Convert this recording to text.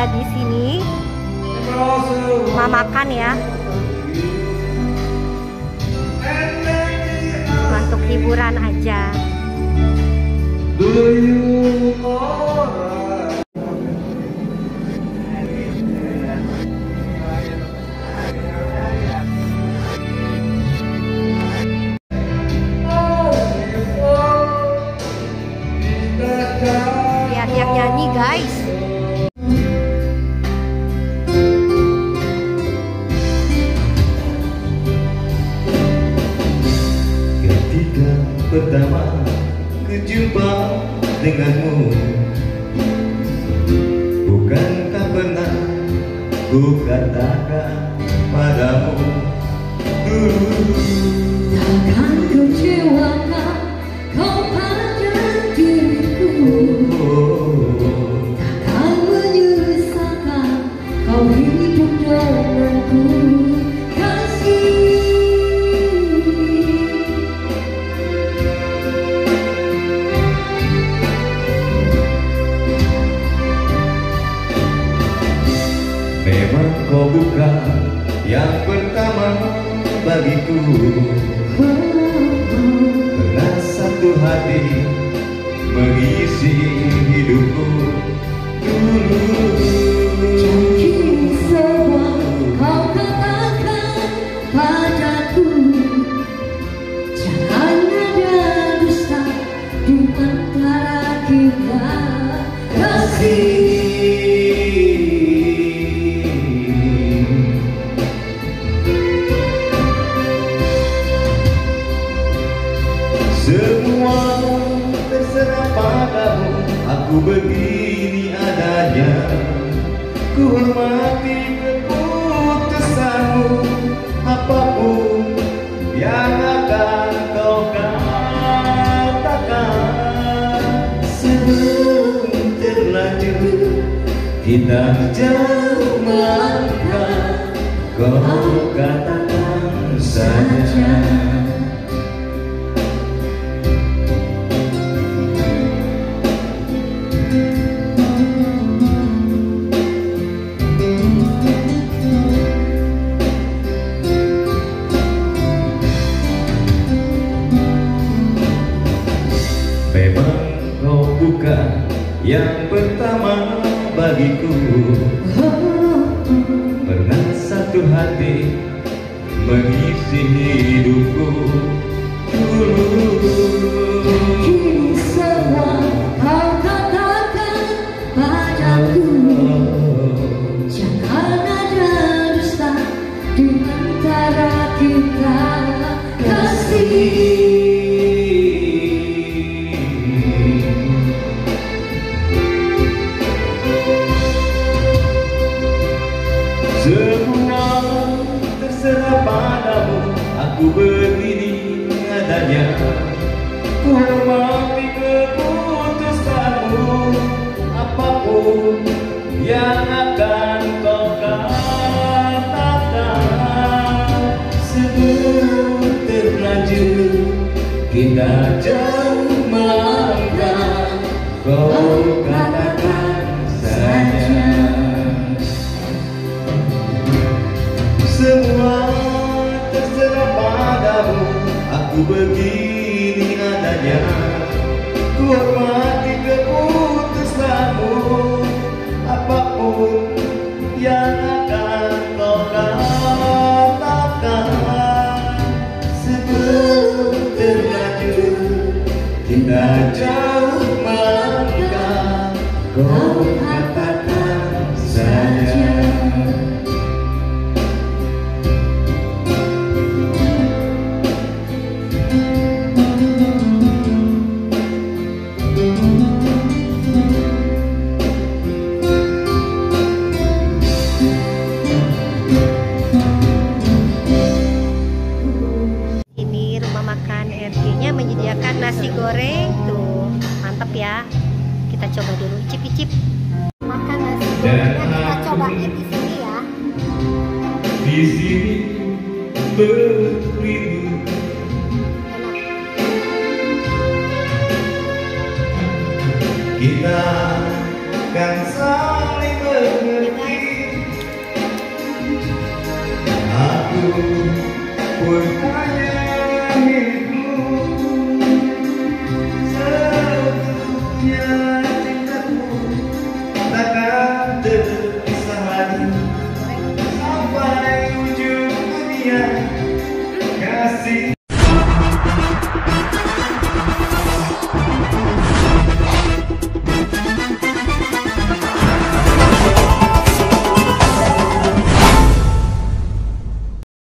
ada di sini. Rumah makan ya. Untuk hiburan aja. Lihat yang nyanyi guys. Ketika pertama kejumpa denganmu, bukankah pernah ku katakan padamu dulu, takkan kecewakan kau pada diriku, takkan menyusahkan kau hidup denganku. memang kau bukan yang pertama bagiku. Pernah satu hati mengisi hidupku dulu. Janji semua kau katakan padaku, jangan ada dusta di antara kita. Kasih semua terserah padamu, aku begini adanya. Ku hormati keputusanmu, apapun yang akan kau katakan. Sebelum terlanjur kita jauh melangkah, kau katakan saja. Memang kau bukan yang pertama bagiku. Pernah satu hati mengisi hidupku dulu. kini semua kau katakan padaku, jangan ada dusta di antara kita. Kasih semua terserah padamu, aku begini adanya. Ku hormati keputusanmu, apapun yang akan kau katakan. Sebelum terlanjur kita jauh melangkah, kau katakan saja. Semua terserah padamu, aku begini adanya. Ku hormati keputusanmu, apapun yang akan kau katakan. Sebelum terlanjur kita jauh melangkah, kau katakan saja. Menyediakan nasi goreng tuh mantep ya, kita coba dulu icip-icip makan nasi gorengnya, kita cobain di sini ya. Di sini beribu, kita kan saling mengenal. pun hanya milikmu. Seutuhnya cintaku takkan terpisah lagi sampai ujung dunia.